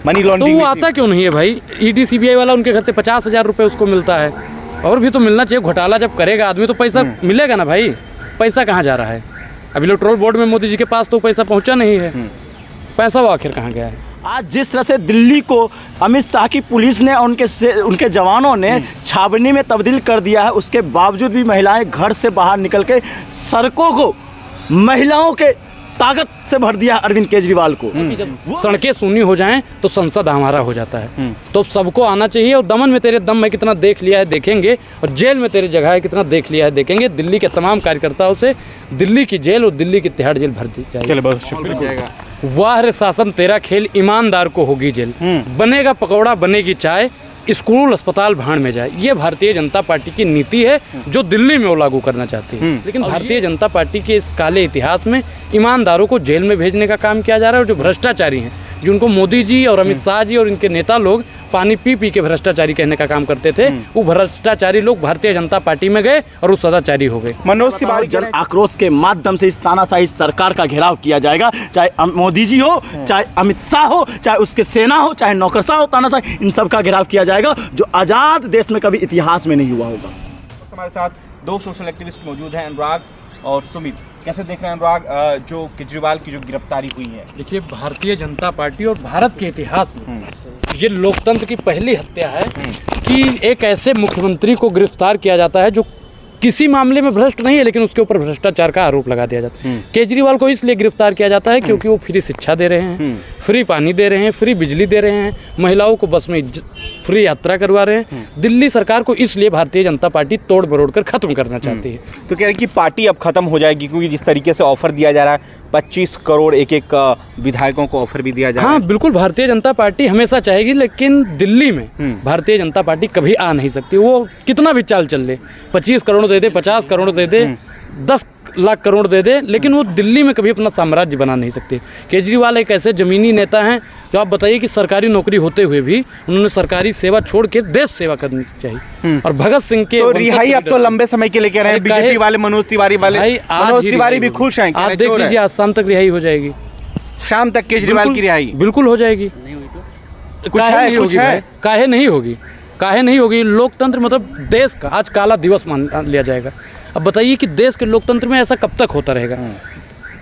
Money तो laundering वो आता क्यों नहीं है भाई? ईडी सीबीआई वाला उनके घर से 50,000 रुपये उसको मिलता है, और भी तो मिलना चाहिए। घोटाला जब करेगा आदमी तो पैसा मिलेगा ना भाई। पैसा कहाँ जा रहा है? अभी इलेक्टोरल बोर्ड में मोदी जी के पास तो पैसा पहुँचा नहीं है, पैसा वो आखिर कहाँ गया है? आज जिस तरह से दिल्ली को अमित शाह की पुलिस ने और उनके जवानों ने छावनी में तब्दील कर दिया है, उसके बावजूद भी महिलाएं घर से बाहर निकल के सड़कों को महिलाओं के ताकत से भर दिया अरविंद केजरीवाल को। सड़कें सुनी हो जाएं तो संसद हमारा हो जाता है। तो सबको आना चाहिए। और दमन में तेरे दम मैं कितना देख लिया है देखेंगे, और जेल में तेरी जगह है कितना देख लिया है देखेंगे। दिल्ली के तमाम कार्यकर्ताओं से दिल्ली की जेल और दिल्ली की तिहाड़ जेल भर दी जाएगी। वाह रे शासन तेरा खेल, ईमानदार को होगी जेल। बनेगा पकौड़ा बनेगी चाय, स्कूल अस्पताल भाड़ में जाए। ये भारतीय जनता पार्टी की नीति है जो दिल्ली में वो लागू करना चाहती है। लेकिन भारतीय जनता पार्टी के इस काले इतिहास में ईमानदारों को जेल में भेजने का काम किया जा रहा है। और जो भ्रष्टाचारी हैं, जिनको मोदी जी और अमित शाह जी और इनके नेता लोग पानी पी पी के भ्रष्टाचारी कहने का काम करते थे, वो भ्रष्टाचारी लोग भारतीय जनता पार्टी में गए और वो सदाचारी हो गए। मनोज तिवारी, जन आक्रोश के माध्यम से इस तानाशाही सरकार का घेराव किया जाएगा, चाहे मोदी जी हो, चाहे अमित शाह हो, चाहे उसके सेना हो, चाहे नौकरशाह हो, तानाशाही, इन सब का घेराव किया जाएगा, जो आजाद देश में कभी इतिहास में नहीं हुआ होगा। हमारे साथ दो सोशल एक्टिविस्ट मौजूद हैं, अनुराग और सुमित। कैसे देख रहे हैं अनुराग जो केजरीवाल की जो गिरफ्तारी हुई है? देखिए, भारतीय जनता पार्टी और भारत के इतिहास में ये लोकतंत्र की पहली हत्या है कि एक ऐसे मुख्यमंत्री को गिरफ्तार किया जाता है जो किसी मामले में भ्रष्ट नहीं है, लेकिन उसके ऊपर भ्रष्टाचार का आरोप लगा दिया जाता है। केजरीवाल को इसलिए गिरफ्तार किया जाता है क्योंकि वो फ्री शिक्षा दे रहे हैं, फ्री पानी दे रहे हैं, फ्री बिजली दे रहे हैं, महिलाओं को बस में फ्री यात्रा करवा रहे हैं। दिल्ली सरकार को इसलिए भारतीय जनता पार्टी तोड़ मरोड़ कर खत्म करना चाहती है। तो कह रहे हैं कि पार्टी अब खत्म हो जाएगी, क्योंकि जिस तरीके से ऑफर दिया जा रहा है, 25 करोड़ एक विधायकों को ऑफर भी दिया जा रहा है। हाँ बिल्कुल, भारतीय जनता पार्टी हमेशा चाहेगी, लेकिन दिल्ली में भारतीय जनता पार्टी कभी आ नहीं सकती। वो कितना भी चाल चल ले, 25 करोड़ दे दे, 50 करोड़ दे दे, 10 लाख करोड़ दे दे, लेकिन वो दिल्ली में कभी अपना साम्राज्य बना नहीं सकते। केजरीवाल एक ऐसे जमीनी नेता हैं जो आप बताइए कि सरकारी नौकरी होते हुए भी उन्होंने सरकारी सेवा छोड़ के देश सेवा करनी चाहिए। और भगत सिंह के तो रिहाई अब तो लंबे समय के लिए कह रहे हैं बीजेपी वाले, मनोज तिवारी वाले। मनोज तिवारी भी खुश हैं, आज देख लीजिए, आज शाम तक रिहाई हो जाएगी। शाम तक केजरीवाल की रिहाई बिल्कुल हो जाएगी। काहे नहीं होगी? काहे नहीं होगी? लोकतंत्र मतलब देश का आज काला दिवस मान लिया जाएगा। अब बताइए कि देश के लोकतंत्र में ऐसा कब तक होता रहेगा?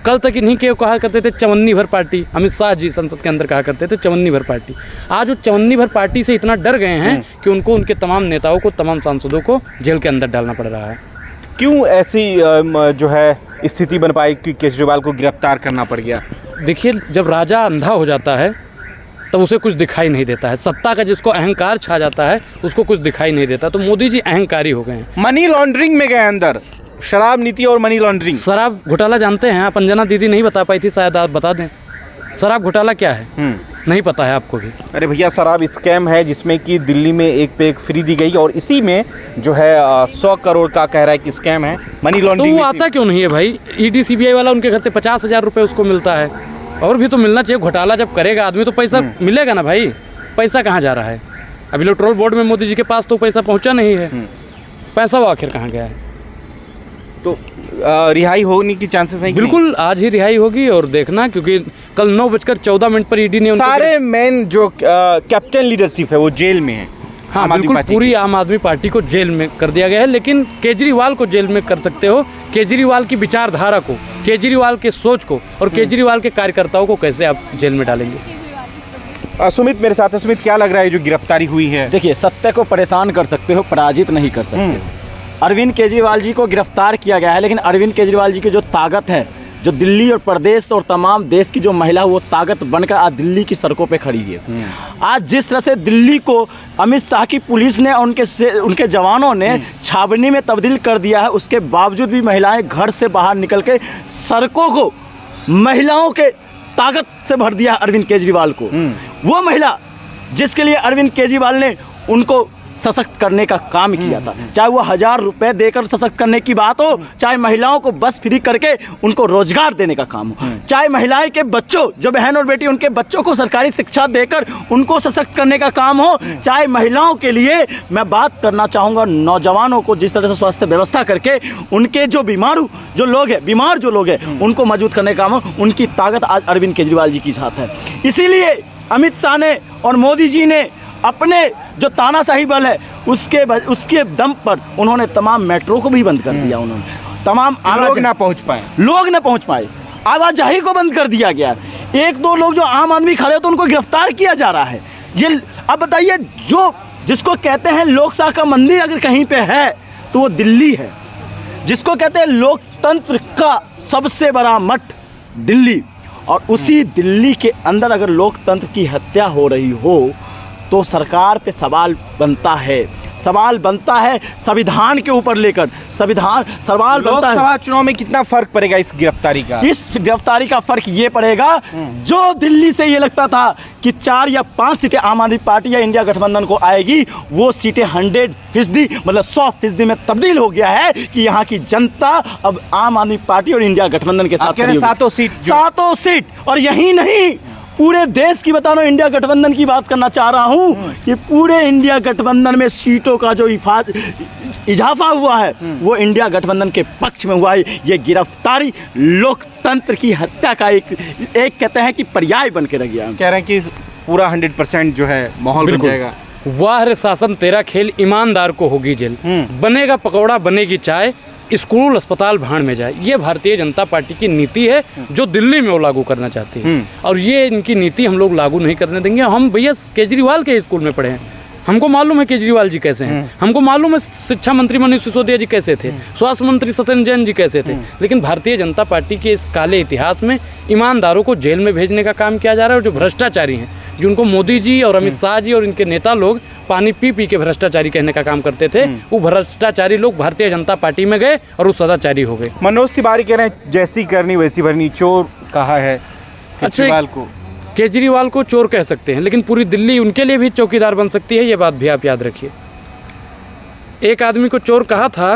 कल तक इन्हीं के कहा करते थे चवन्नी भर पार्टी, अमित शाह जी संसद के अंदर कहा करते थे चवन्नी भर पार्टी। आज वो चवन्नी भर पार्टी से इतना डर गए हैं कि उनको उनके तमाम नेताओं को, तमाम सांसदों को जेल के अंदर डालना पड़ रहा है। क्यों ऐसी जो है स्थिति बन पाई कि केजरीवाल को गिरफ्तार करना पड़ गया? देखिए, जब राजा अंधा हो जाता है तब उसे कुछ दिखाई नहीं देता है। सत्ता का जिसको अहंकार छा जाता है उसको कुछ दिखाई नहीं देता। तो मोदी जी अहंकारी हो गए हैं। मनी लॉन्ड्रिंग में गए अंदर, शराब नीति और मनी लॉन्ड्रिंग। शराब घोटाला जानते हैं आप? अंजना दीदी नहीं बता पाई थी, शायद आप बता दें। शराब घोटाला क्या है? नहीं पता है आपको भी? अरे भैया, शराब स्कैम है जिसमें कि दिल्ली में एक पे एक फ्री दी गई, और इसी में जो है 100 करोड़ का कह रहा है कि स्कैम है, मनी लॉन्ड्रिंग। तो वो आता क्यों नहीं है भाई? ईडी सीबीआई वाला उनके घर से 50,000 रुपये उसको मिलता है, और भी तो मिलना चाहिए। घोटाला जब करेगा आदमी तो पैसा मिलेगा ना भाई। पैसा कहाँ जा रहा है? अभी इलेक्टोरल बोर्ड में मोदी जी के पास तो पैसा पहुँचा नहीं है, पैसा वो आखिर कहाँ गया है? तो रिहाई होने की चांसेस हैं? बिल्कुल, आज ही रिहाई होगी। और देखना, क्योंकि कल 9:14 पर ईडी ने सारे मेन जो कैप्टन लीडरशिप है वो जेल में है। हाँ बिल्कुल, पूरी आम आदमी पार्टी को जेल में कर दिया गया है। लेकिन केजरीवाल को जेल में कर सकते हो? केजरीवाल की विचारधारा को, केजरीवाल के सोच को और केजरीवाल के कार्यकर्ताओं को कैसे आप जेल में डालेंगे? सुमित मेरे साथ है। सुमित, क्या लग रहा है जो गिरफ्तारी हुई है? देखिए, सत्य को परेशान कर सकते हो, पराजित नहीं कर सकते। अरविंद केजरीवाल जी को गिरफ्तार किया गया है, लेकिन अरविंद केजरीवाल जी की जो ताकत है, जो दिल्ली और प्रदेश और तमाम देश की जो महिला, वो ताकत बनकर आज दिल्ली की सड़कों पे खड़ी है। आज जिस तरह से दिल्ली को अमित शाह की पुलिस ने और उनके जवानों ने छावनी में तब्दील कर दिया है, उसके बावजूद भी महिलाएं घर से बाहर निकल के सड़कों को महिलाओं के ताकत से भर दिया अरविंद केजरीवाल को। वो महिला जिसके लिए अरविंद केजरीवाल ने उनको सशक्त करने का काम किया था, चाहे वो 1000 रुपए देकर सशक्त करने की बात हो, चाहे महिलाओं को बस फ्री करके उनको रोजगार देने का काम हो, चाहे महिलाएं के बच्चों, जो बहन और बेटी, उनके बच्चों को सरकारी शिक्षा देकर उनको सशक्त करने का काम हो, चाहे महिलाओं के लिए मैं बात करना चाहूँगा नौजवानों को जिस तरह से स्वास्थ्य व्यवस्था करके उनके जो बीमार जो लोग हैं उनको मजबूत करने का काम हो, उनकी ताकत आज अरविंद केजरीवाल जी के साथ है। इसीलिए अमित शाह ने और मोदी जी ने अपने जो तानाशाही बल है उसके दम पर उन्होंने तमाम मेट्रो को भी बंद कर दिया। उन्होंने तमाम लोग ना पहुंच पाए, आवाजाही को बंद कर दिया गया। एक दो लोग जो आम आदमी खड़े हो तो उनको गिरफ्तार किया जा रहा है। ये अब बताइए, जो जिसको कहते हैं लोकशाही का मंदिर अगर कहीं पे है तो वो दिल्ली है। जिसको कहते हैं लोकतंत्र का सबसे बड़ा मठ दिल्ली, और उसी दिल्ली के अंदर अगर लोकतंत्र की हत्या हो रही हो तो सरकार पे सवाल बनता है संविधान के ऊपर लेकर। सवाल बनता है लोकसभा चुनाव में कितना फर्क पड़ेगा इस गिरफ्तारी का? इस गिरफ्तारी का फर्क ये पड़ेगा, जो दिल्ली से ये लगता था कि 4 या 5 सीटें आम आदमी पार्टी या इंडिया गठबंधन को आएगी, वो सीटें 100% मतलब 100% में तब्दील हो गया है कि यहाँ की जनता अब आम आदमी पार्टी और इंडिया गठबंधन के साथ खड़ी होगी। सातों सीट। और यही नहीं, पूरे देश की बता रहा हूँ, इंडिया गठबंधन की बात करना चाह रहा हूँ कि पूरे इंडिया गठबंधन में सीटों का जो इजाफा हुआ है वो इंडिया गठबंधन के पक्ष में हुआ है। ये गिरफ्तारी लोकतंत्र की हत्या का एक कहते हैं कि पर्याय बन के रह गया। कह रहे हैं कि पूरा 100% जो है माहौल बन जाएगा। वाह रे शासन तेरा खेल, ईमानदार को होगी जेल, बनेगा पकौड़ा बनेगी चाय, स्कूल अस्पताल भाड़ में जाए। ये भारतीय जनता पार्टी की नीति है जो दिल्ली में वो लागू करना चाहती है, और ये इनकी नीति हम लोग लागू नहीं करने देंगे। हम भैया केजरीवाल के स्कूल में पढ़े हैं, हमको मालूम है केजरीवाल जी कैसे हैं, हमको मालूम है शिक्षा मंत्री मनीष सिसोदिया जी कैसे थे, स्वास्थ्य मंत्री सत्येंद्र जैन जी कैसे थे। लेकिन भारतीय जनता पार्टी के इस काले इतिहास में ईमानदारों को जेल में भेजने का काम किया जा रहा है। और जो भ्रष्टाचारी हैं, जिनको मोदी जी और अमित शाह जी और इनके नेता लोग पानी पी पी के भ्रष्टाचारी कहने का काम करते थे, वो भ्रष्टाचारी लोग भारतीय जनता पार्टी में गए और वो सदाचारी हो गए। मनोज तिवारी कह रहे हैं जैसी करनी वैसी भरनी, चोर कहा है केजरीवाल को। केजरीवाल को चोर कह सकते हैं, लेकिन पूरी दिल्ली उनके लिए भी चौकीदार बन सकती है, ये बात भी आप याद रखिए। एक आदमी को चोर कहा था,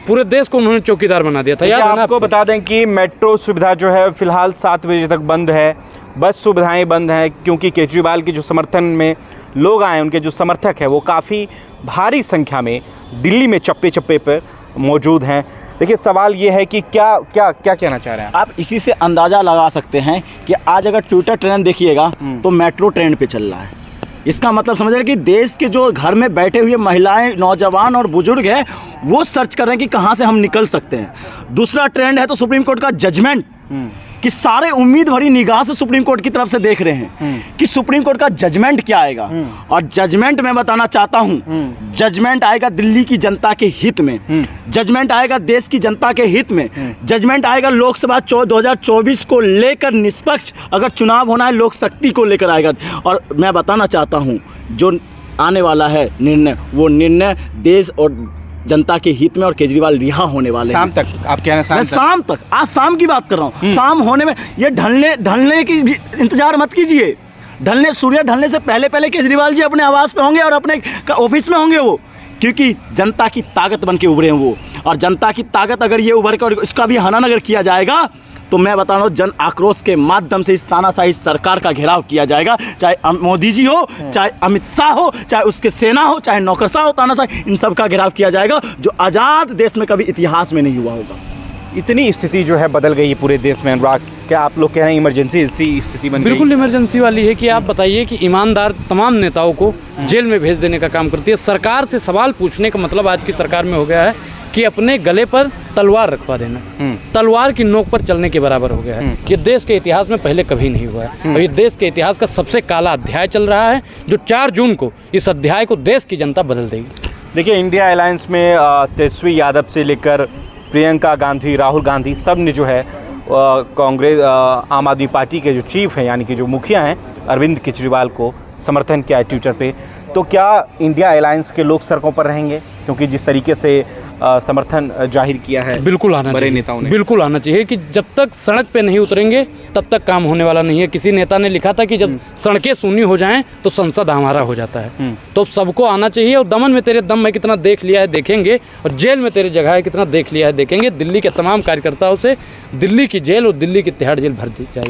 पूरे देश को उन्होंने चौकीदार बना दिया था। याद है ना? आपको बता दें कि मेट्रो सुविधा जो है फिलहाल 7 बजे तक बंद है, बस सुविधाएं बंद हैं, क्योंकि केजरीवाल के जो समर्थन में लोग आए, उनके जो समर्थक हैं वो काफ़ी भारी संख्या में दिल्ली में चप्पे चप्पे पर मौजूद हैं। देखिए, सवाल ये है कि क्या कहना चाह रहे हैं आप? इसी से अंदाज़ा लगा सकते हैं कि आज अगर ट्विटर ट्रेंड देखिएगा तो मेट्रो ट्रेंड पे चल रहा है। इसका मतलब समझ रहे हैं कि देश के जो घर में बैठे हुए महिलाएं, नौजवान और बुजुर्ग हैं, वो सर्च कर रहे हैं कि कहाँ से हम निकल सकते हैं। दूसरा ट्रेंड है तो सुप्रीम कोर्ट का जजमेंट, कि सारे उम्मीद भरी निगाह से सुप्रीम कोर्ट की तरफ से देख रहे हैं कि सुप्रीम कोर्ट का जजमेंट क्या आएगा। और जजमेंट मैं बताना चाहता हूं, जजमेंट आएगा दिल्ली की जनता के हित में, जजमेंट आएगा देश की जनता के हित में, जजमेंट आएगा लोकसभा 2024 को लेकर निष्पक्ष अगर चुनाव होना है, लोक शक्ति को लेकर आएगा। और मैं बताना चाहता हूं, जो आने वाला है निर्णय, वो निर्णय देश और जनता के हित में, और केजरीवाल रिहा होने वाले शाम तक। आप कह रहे हैं शाम तक? आज शाम की बात कर रहा हूँ। शाम होने में ये ढलने की इंतजार मत कीजिए। सूर्य ढलने से पहले केजरीवाल जी अपने आवास पे होंगे और अपने ऑफिस में होंगे वो, क्योंकि जनता की ताकत बन के उभरे हैं वो। और जनता की ताकत अगर ये उभर कर इसका भी हनन अगर किया जाएगा तो मैं बता रहा हूँ, जन आक्रोश के माध्यम से इस तानाशाही सरकार का घेराव किया जाएगा। चाहे मोदी जी हो, चाहे अमित शाह हो, चाहे उसके सेना हो, चाहे नौकरशाह हो, तानाशाही, इन सब का घेराव किया जाएगा, जो आज़ाद देश में कभी इतिहास में नहीं हुआ होगा। इतनी स्थिति जो है बदल गई है पूरे देश में। अनुराग, क्या आप लोग कह रहे हैं इमरजेंसी ऐसी स्थिति बन गई? बिल्कुल इमरजेंसी वाली है कि आप बताइए कि ईमानदार तमाम नेताओं को जेल में भेज देने का काम करती है। सरकार से सवाल पूछने का मतलब आज की सरकार में हो गया है कि अपने गले पर तलवार रखवा देना, तलवार की नोक पर चलने के बराबर हो गया है। ये देश के इतिहास में पहले कभी नहीं हुआ है, और ये देश के इतिहास का सबसे काला अध्याय चल रहा है, जो 4 जून को इस अध्याय को देश की जनता बदल देगी। देखिए, इंडिया अलायंस में तेजस्वी यादव से लेकर प्रियंका गांधी, राहुल गांधी, सब ने जो है कांग्रेस आम आदमी पार्टी के जो चीफ हैं, यानी कि जो मुखिया हैं, अरविंद केजरीवाल को समर्थन किया है ट्विटर पे। तो क्या इंडिया अलायंस के लोग सड़कों पर रहेंगे? क्योंकि जिस तरीके से समर्थन जाहिर किया है बिल्कुल आना बड़े चाहिए, नेताओं ने। बिल्कुल आना चाहिए कि जब तक सड़क पे नहीं उतरेंगे तब तक काम होने वाला नहीं है। किसी नेता ने लिखा था कि जब सड़कें सूनी हो जाएं तो संसद हमारा हो जाता है। तो सबको आना चाहिए, और दमन में तेरे दम में कितना देख लिया है देखेंगे, और जेल में तेरे जगह है कितना देख लिया है देखेंगे। दिल्ली के तमाम कार्यकर्ताओं से दिल्ली की जेल और दिल्ली की तिहाड़ जेल भर दी जाएगी।